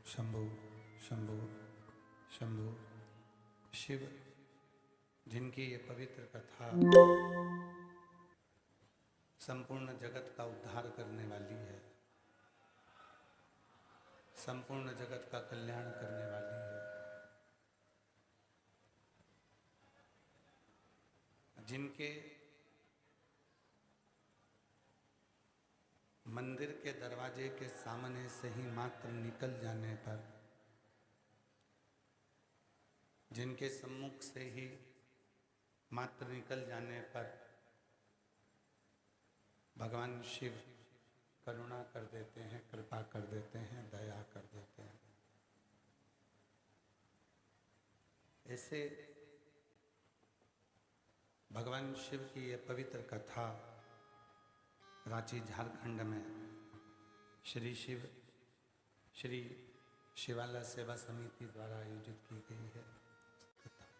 शंभु शंभु शंभु। शिव जिनकी ये पवित्र कथा संपूर्ण जगत का उद्धार करने वाली है, संपूर्ण जगत का कल्याण करने वाली है, जिनके मंदिर के दरवाजे के सामने से ही मात्र निकल जाने पर, जिनके सम्मुख से ही मात्र निकल जाने पर भगवान शिव करुणा कर देते हैं, कृपा कर देते हैं, दया कर देते हैं। ऐसे भगवान शिव की ये पवित्र कथा रांची झारखंड में श्री शिवालय सेवा समिति द्वारा आयोजित की गई है।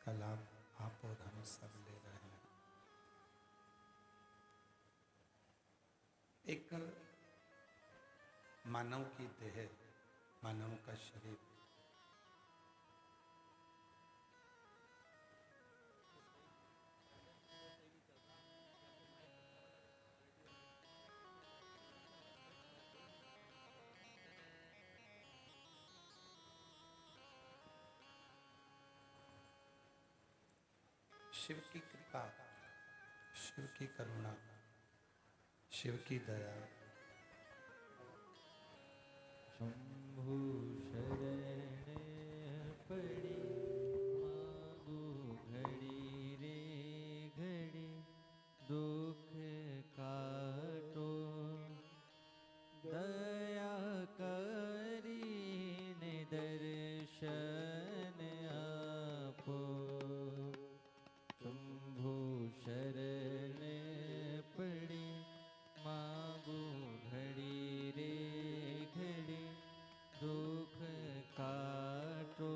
का लाभ आप और हम सब ले रहे हैं। एक मानव की देह, मानव का शरीर शिव की कृपा, शिव की करुणा, शिव की दया। शंभु शरण पड़ी मांगू घड़ी रे घड़ी, दुख काटो दया करी ने दर्शन आपो। शंभु शरण पड़ी मांगू घड़ी रे घड़ी, दुख काटो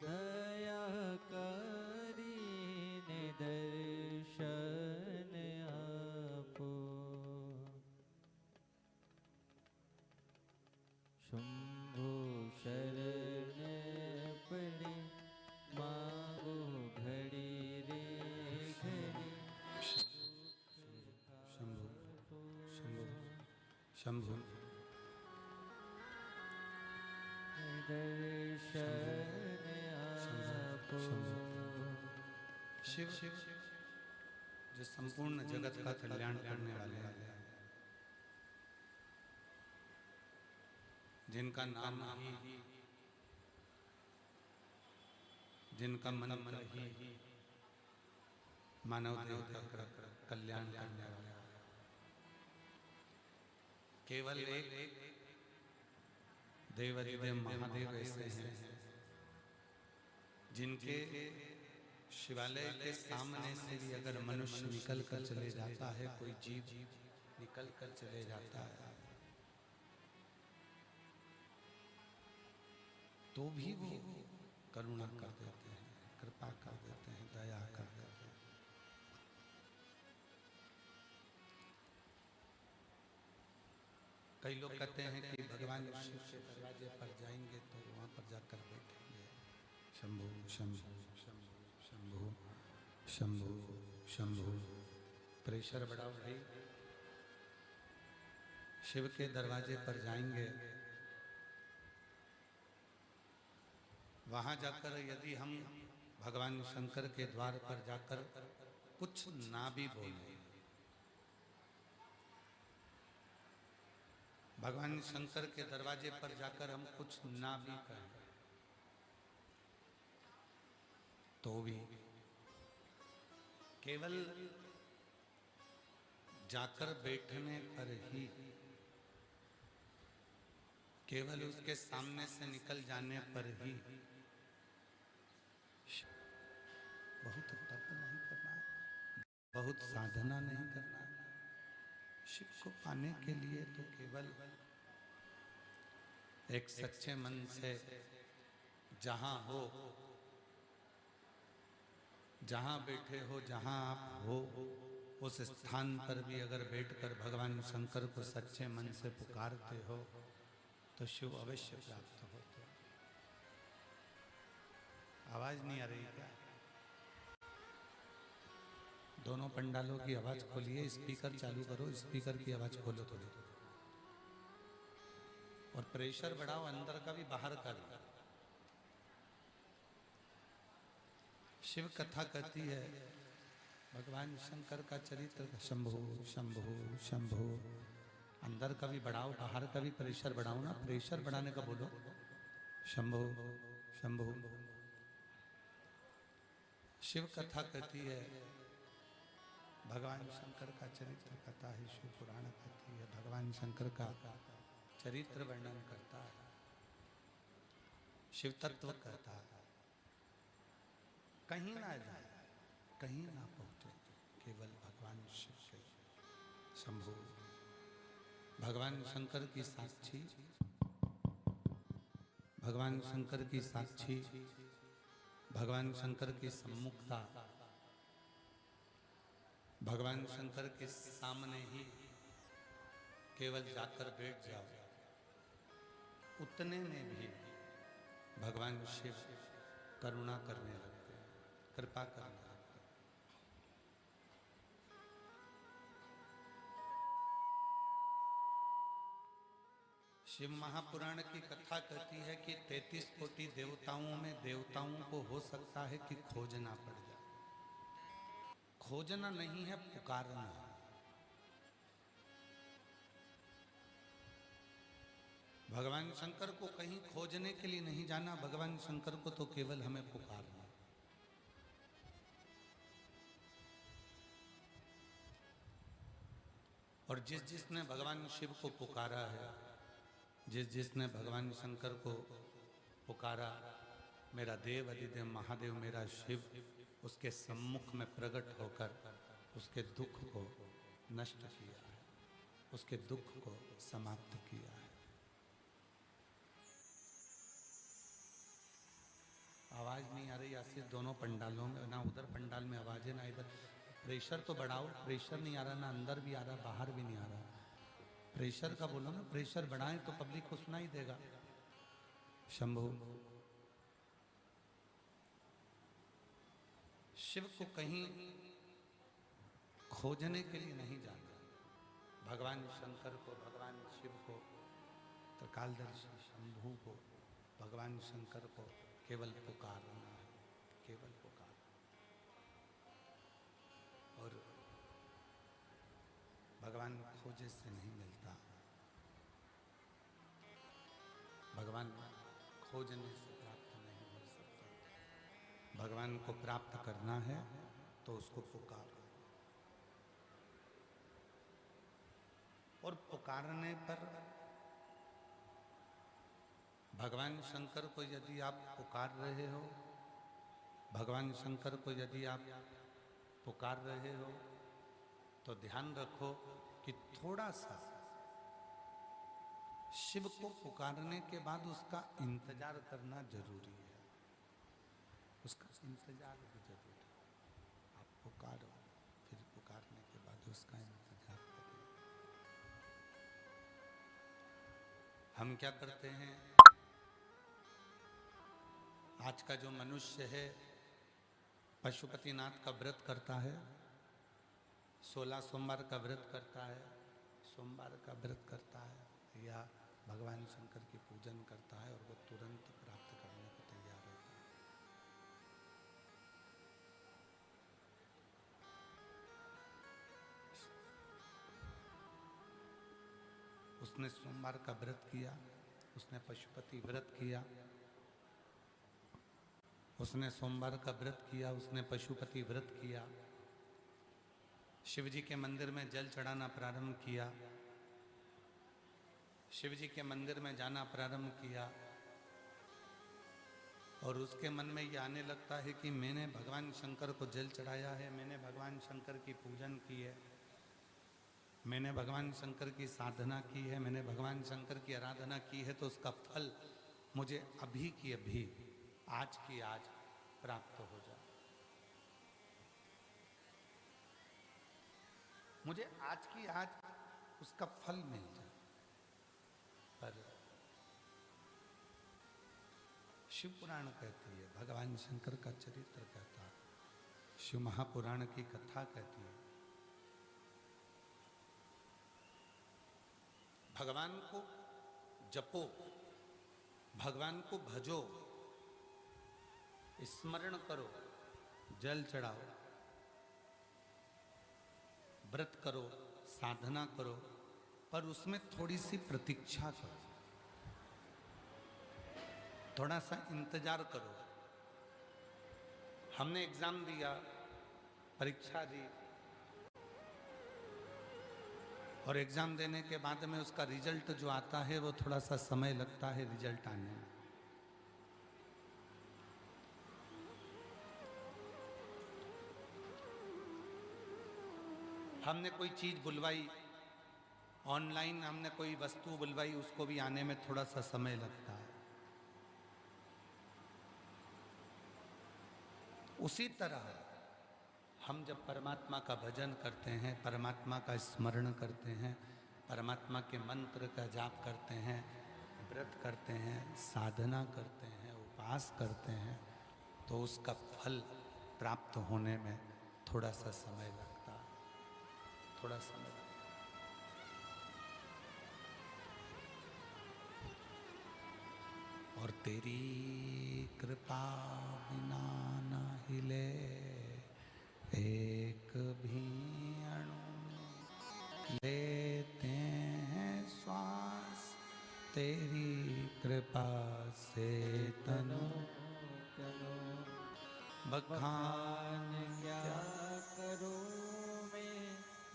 दया करी ने दर्शन आपो। शंभु शरण पड़ी मांगो घड़ी रे घड़ी, शंभु शंभु शंभु दर्शन आपो। शिव जो संपूर्ण जगत का कल्याण करने वाले हैं, जिनका नाम ही, जिनका मंत्र ही मानव देव का कल्याण करने वाला है। केवल एक देवाधिदेव महादेव ऐसे हैं जिनके शिवालय के सामने से भी अगर मनुष्य निकल कर चले जाता है, कोई जीव निकल कर चले जाता है, तो भी वो करुणा कर देते हैं, कृपा कर देते हैं, दया कर देते हैं। कई लोग कहते हैं कि भगवान शिव के दरवाजे पर जाएंगे तो वहां पर जाकर बैठेंगे। शंभु शंभु शंभु शंभु शंभु। प्रेशर बढ़ाओ भाई। शिव के दरवाजे पर जाएंगे, वहां जाकर यदि हम भगवान शंकर के द्वार पर जाकर कुछ ना भी बोले, भगवान शंकर के दरवाजे पर जाकर हम कुछ ना भी कहें, तो भी केवल जाकर बैठने पर ही, केवल उसके सामने से निकल जाने पर ही, बहुत तप नहीं करना है, बहुत साधना नहीं करना है। शिव को पाने के लिए तो केवल एक सच्चे मन से जहां हो, जहां बैठे हो, जहां आप हो, उस स्थान पर भी अगर बैठकर भगवान शंकर को सच्चे मन से पुकारते हो तो शिव अवश्य प्राप्त होते। आवाज नहीं आ रही क्या? दोनों पंडालों की आवाज खोलिए, स्पीकर चालू करो, स्पीकर की आवाज खोलो थोड़ी, और प्रेशर बढ़ाओ अंदर का भी बाहर का भी। शिव कथा कहती है भगवान शंकर का चरित्र, शंभो शंभो शंभो। अंदर का भी बढ़ाओ, बाहर का भी प्रेशर बढ़ाओ ना, प्रेशर बढ़ाने का बोलो, शंभो शंभो। शिव कथा कहती है भगवान शंकर का चरित्र कथा है, शिव पुराण कहती है भगवान शंकर का चरित्र वर्णन करता है, शिव तत्व कहता है। कहीं ना जाए, कहीं ना पहुंचे, केवल भगवान शिव के शंभु। भगवान शंकर की साक्षी, भगवान शंकर की साक्षी, भगवान शंकर की सम्मुखता, भगवान शंकर के सामने ही केवल जाकर बैठ जाओ, उतने में भी भगवान शिव करुणा करने लगते हैं, कृपा करने लगते हैं। शिव महापुराण की कथा कहती है कि 33 कोटि देवताओं में देवताओं को हो सकता है कि खोजना पड़ जाए। खोजना नहीं है, पुकारना है। भगवान शंकर को कहीं खोजने के लिए नहीं जाना, भगवान शंकर को तो केवल हमें पुकारना। और जिस जिसने भगवान शिव को पुकारा है, जिस जिसने भगवान शंकर को पुकारा, मेरा देव अधिदेव महादेव मेरा शिव उसके सम्मुख में प्रकट होकर उसके दुख को नष्ट किया है, उसके दुख को समाप्त किया है। आवाज नहीं आ रही आशीष? दोनों पंडालों में ना, उधर पंडाल में आवाज है ना इधर। प्रेशर तो बढ़ाओ, प्रेशर नहीं आ रहा ना, अंदर भी आ रहा बाहर भी नहीं आ रहा। प्रेशर का बोलो ना, प्रेशर बढ़ाएं तो पब्लिक को सुनाई देगा। शंभु। शिव को कहीं खोजने के लिए नहीं जाना, भगवान शंकर को, भगवान शिव को, त्रिकालदर्शी शंभु को, भगवान शंकर को केवल पुकारना है, केवल पुकार। और भगवान खोजे से नहीं मिलता, भगवान खोजने से प्राप्त नहीं हो सकता। भगवान को प्राप्त करना है तो उसको पुकारो, और पुकारने पर भगवान शंकर को यदि आप पुकार रहे हो, भगवान शंकर को यदि आप पुकार रहे हो, तो ध्यान रखो कि थोड़ा सा शिव को पुकारने के बाद उसका इंतजार करना जरूरी है, उसका इंतजार भी जरूरी है। आप पुकारो, फिर पुकारने के बाद उसका इंतजार करिए। हम क्या करते हैं, आज का जो मनुष्य है पशुपतिनाथ का व्रत करता है, 16 सोमवार का व्रत करता है, सोमवार का व्रत करता है, या भगवान शंकर की पूजन करता है, और वो तुरंत प्राप्त करने को तैयार होता है। उसने सोमवार का व्रत किया, उसने पशुपति व्रत किया, उसने सोमवार का व्रत किया, उसने पशुपति व्रत किया, शिव जी के मंदिर में जल चढ़ाना प्रारंभ किया, शिव जी के मंदिर में जाना प्रारंभ किया, और उसके मन में ये आने लगता है कि मैंने भगवान शंकर को जल चढ़ाया है, मैंने भगवान शंकर की पूजन की है, मैंने भगवान शंकर की साधना की है, मैंने भगवान शंकर की आराधना की है, तो उसका फल मुझे अभी की अभी, आज की आज प्राप्त हो जाए, मुझे आज की आज उसका फल मिल जाए। पर शिव पुराण कहती है, भगवान शंकर का चरित्र कहता है, शिव महापुराण की कथा कहती है। भगवान को जपो, भगवान को भजो, स्मरण करो, जल चढ़ाओ, व्रत करो, साधना करो, पर उसमें थोड़ी सी प्रतीक्षा करो, थोड़ा सा इंतजार करो। हमने एग्जाम दिया, परीक्षा दी, और एग्जाम देने के बाद में उसका रिजल्ट जो आता है वो थोड़ा सा समय लगता है रिजल्ट आने में। हमने कोई चीज बुलवाई ऑनलाइन, हमने कोई वस्तु बुलवाई, उसको भी आने में थोड़ा सा समय लगता है। उसी तरह हम जब परमात्मा का भजन करते हैं, परमात्मा का स्मरण करते हैं, परमात्मा के मंत्र का जाप करते हैं, व्रत करते हैं, साधना करते हैं, उपवास करते हैं, तो उसका फल प्राप्त होने में थोड़ा सा समय लगता है, थोड़ा समय लगता है। और तेरी कृपा बिना न हिले एक भी अणु, लेते हैं श्वास तेरी कृपा से तनु तनु। बखान क्या करूं मैं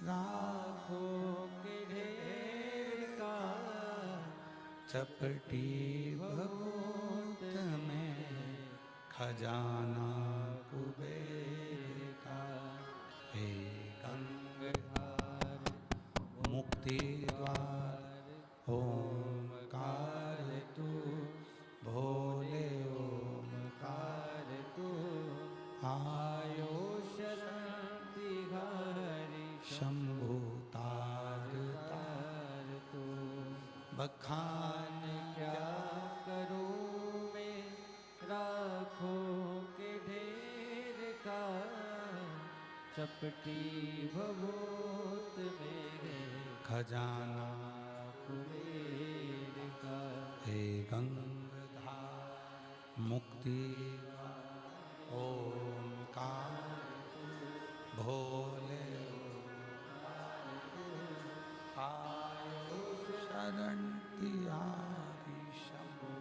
राखों के ढेर का, चपटी भभूत में खजाना कुबेर का। हे गंगाधार मुक्ति द्वार ओमकार तू, भोले ओमकार तू, आयो शरण तिहारी शंभु तार तार तू। बखान क्या करूं मैं राखों के ढेर का, चपटी भभूत मेरे खजाना कुबेर का। हे गंगाधार मुक्ति ओमकार भोले आयो शरण तिहारी शंभु।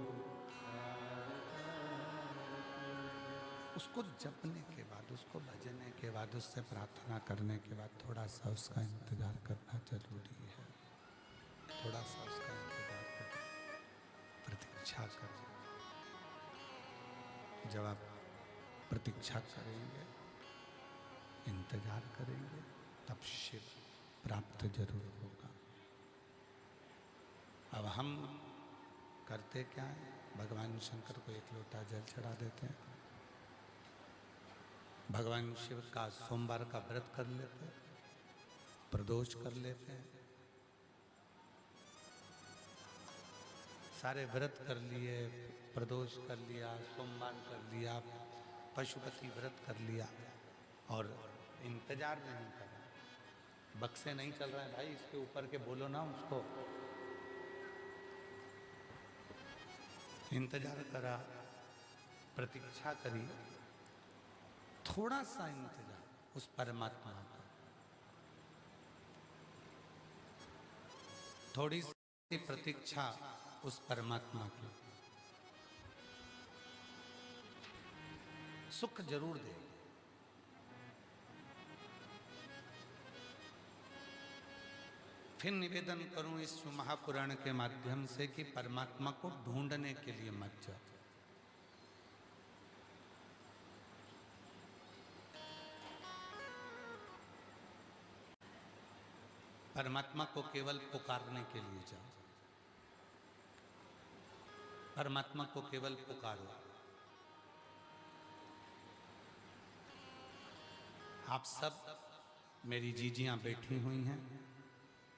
उसको जपने के बाद, उसको भजने के बाद, उससे प्रार्थना करने के बाद थोड़ा सा उसका इंतजार करना जरूरी है, थोड़ा सा उसका इंतजार करें, प्रतीक्षा करें। जब आप प्रतीक्षा करेंगे, इंतजार करेंगे, तब शिव प्राप्त जरूर होगा। अब हम करते क्या है, भगवान शंकर को एक लोटा जल चढ़ा देते हैं, भगवान शिव का सोमवार का व्रत कर लेते हैं, प्रदोष कर लेते हैं, सारे व्रत कर लिए, प्रदोष कर लिया, सोमवार कर लिया, पशुपति व्रत कर लिया, और इंतजार नहीं करा। बक्से नहीं चल रहा है भाई, इसके ऊपर के बोलो ना उसको। इंतजार करा, प्रतीक्षा करी, थोड़ा सा इंतजार उस परमात्मा का, थोड़ी सी प्रतीक्षा उस परमात्मा की, सुख जरूर दे। फिर निवेदन करूं इस महापुराण के माध्यम से कि परमात्मा को ढूंढने के लिए मत जाओ। परमात्मा को केवल पुकारने के लिए जाओ, परमात्मा को केवल पुकारो। आप सब, मेरी जीजियां बैठी हुई हैं,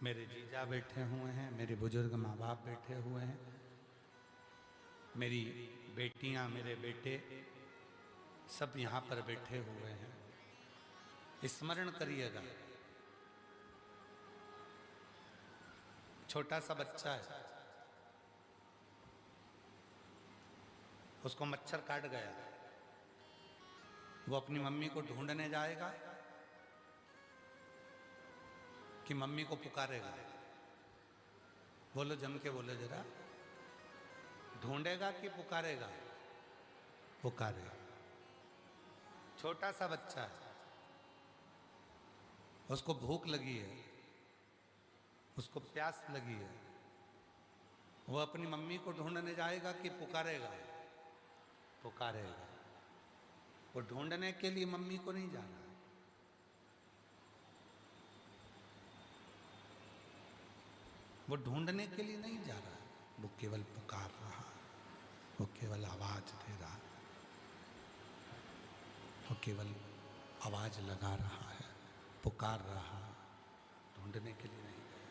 मेरे जीजा बैठे हुए हैं, मेरे बुजुर्ग माँ बाप बैठे हुए हैं, मेरी बेटियां, मेरे बेटे सब यहाँ पर बैठे हुए हैं, स्मरण करिएगा। छोटा सा बच्चा है, उसको मच्छर काट गया, वो अपनी मम्मी को ढूंढने जाएगा कि मम्मी को पुकारेगा? बोलो, जम के बोलो जरा, ढूंढेगा कि पुकारेगा? पुकारेगा। छोटा सा बच्चा है, उसको भूख लगी है, उसको प्यास लगी है, वो अपनी मम्मी को ढूंढने जाएगा कि पुकारेगा? पुकारेगा। वो ढूंढने के लिए मम्मी को नहीं जा रहा है, वो ढूंढने के लिए नहीं जा रहा है, वो केवल पुकार रहा है, वो केवल आवाज दे रहा है, वो केवल आवाज लगा रहा है, पुकार रहा है, ढूंढने के लिए नहीं गया।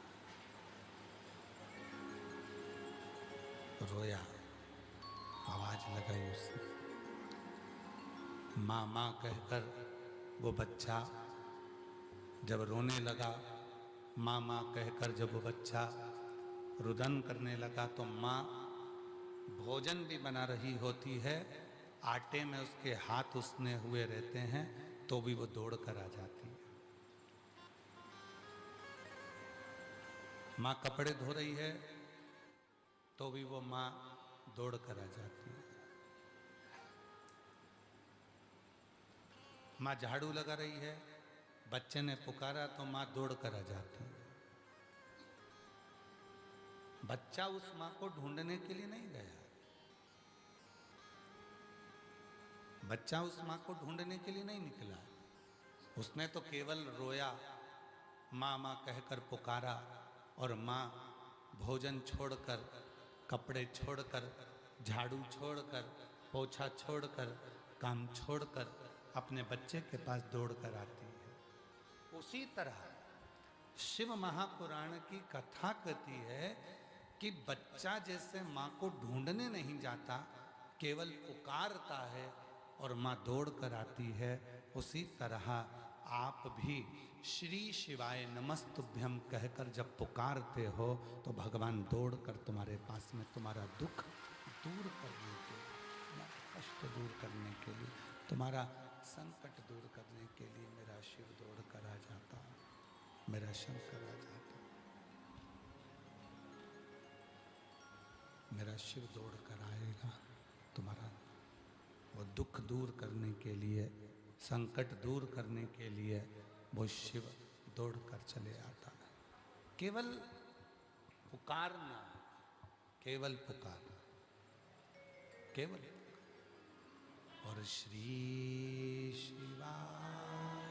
रोया, आवाज लगाई उसने, माँ माँ कहकर वो बच्चा जब रोने लगा, माँ माँ कहकर जब वो बच्चा रुदन करने लगा, तो माँ भोजन भी बना रही होती है, आटे में उसके हाथ उसने हुए रहते हैं, तो भी वो दौड़ कर आ जाती है। माँ कपड़े धो रही है, तो भी वो माँ दौड़ कर आ जाती है। माँ झाड़ू लगा रही है, बच्चे ने पुकारा तो माँ दौड़ कर आ जाती है। बच्चा उस माँ को ढूंढने के लिए नहीं गया, बच्चा उस माँ को ढूंढने के लिए नहीं निकला, उसने तो केवल रोया, माँ माँ कहकर पुकारा, और माँ भोजन छोड़कर, कपड़े छोड़कर, झाड़ू छोड़कर, पोछा छोड़कर, काम छोड़कर अपने बच्चे के पास दौड़कर आती है। उसी तरह शिव महापुराण की कथा कहती है कि बच्चा जैसे माँ को ढूंढने नहीं जाता, केवल पुकारता है और माँ दौड़ कर आती है, उसी तरह आप भी श्री शिवाय नमस्तुभ्यम कहकर जब पुकारते हो तो भगवान दौड़ कर तुम्हारे पास में तुम्हारा दुख दूर करने के लिए, तुम्हारा कष्ट दूर करने के लिए, तुम्हारा संकट दूर करने के लिए मेरा शिव दौड़ कर आ जाता, मेरा शंकर आ जाता, मेरा शिव दौड़ कर आएगा, तुम्हारा वो दुख दूर करने के लिए, संकट दूर करने के लिए वो शिव दौड़ कर चले आता है। केवल पुकारना, केवल पुकार, केवल। और श्री शिवाय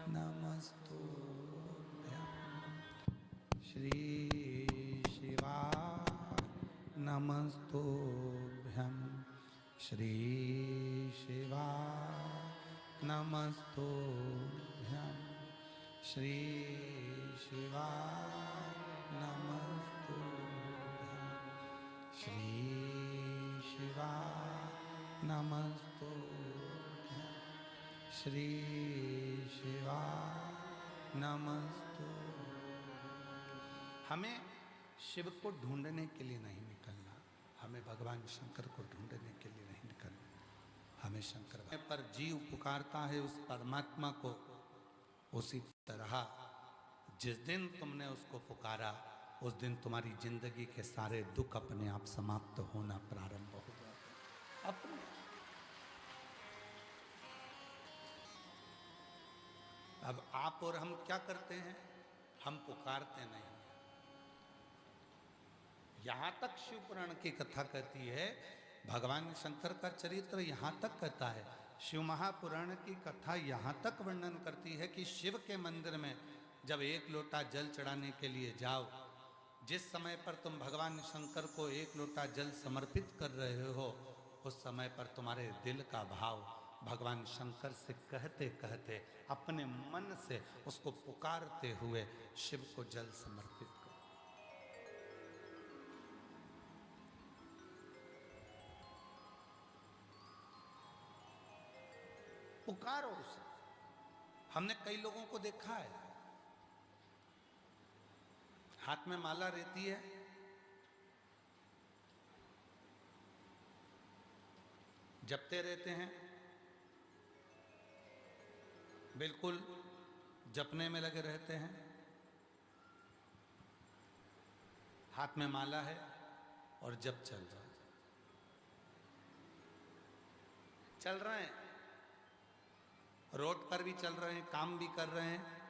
नमस्तुभ्यं, श्री शिवाय नमस्तुभ्यं, श्री शिवाय नमस्तुभ्यं, श्री शिवाय नमस्तुभ्यं, श्री शिवाय नमस्तुभ्यं, श्री शिवाय नमस्तुभ्यं। हमें शिव को ढूंढने के लिए नहीं निकलना, हमें भगवान शंकर को ढूंढने के लिए नहीं निकलना, हमें शंकर पर जीव पुकारता है उस परमात्मा को, उसी तरह जिस दिन तुमने उसको पुकारा उस दिन तुम्हारी जिंदगी के सारे दुख अपने आप समाप्त होना प्रारंभ हो जाते अपने। अब आप और हम क्या करते हैं? हम पुकारते नहीं। यहां तक शिव पुराण की कथा कहती है, भगवान शंकर का चरित्र यहां तक कहता है, शिव महापुराण की कथा यहां तक वर्णन करती है कि शिव के मंदिर में जब एक लोटा जल चढ़ाने के लिए जाओ, जिस समय पर तुम भगवान शंकर को एक लोटा जल समर्पित कर रहे हो, उस समय पर तुम्हारे दिल का भाव भगवान शंकर से कहते कहते अपने मन से उसको पुकारते हुए शिव को जल समर्पित करो। पुकारो उसे। हमने कई लोगों को देखा है, हाथ में माला रहती है, जपते रहते हैं, बिल्कुल जपने में लगे रहते हैं, हाथ में माला है और जप चल रहा है, चल रहे हैं, रोड पर भी चल रहे हैं, काम भी कर रहे हैं,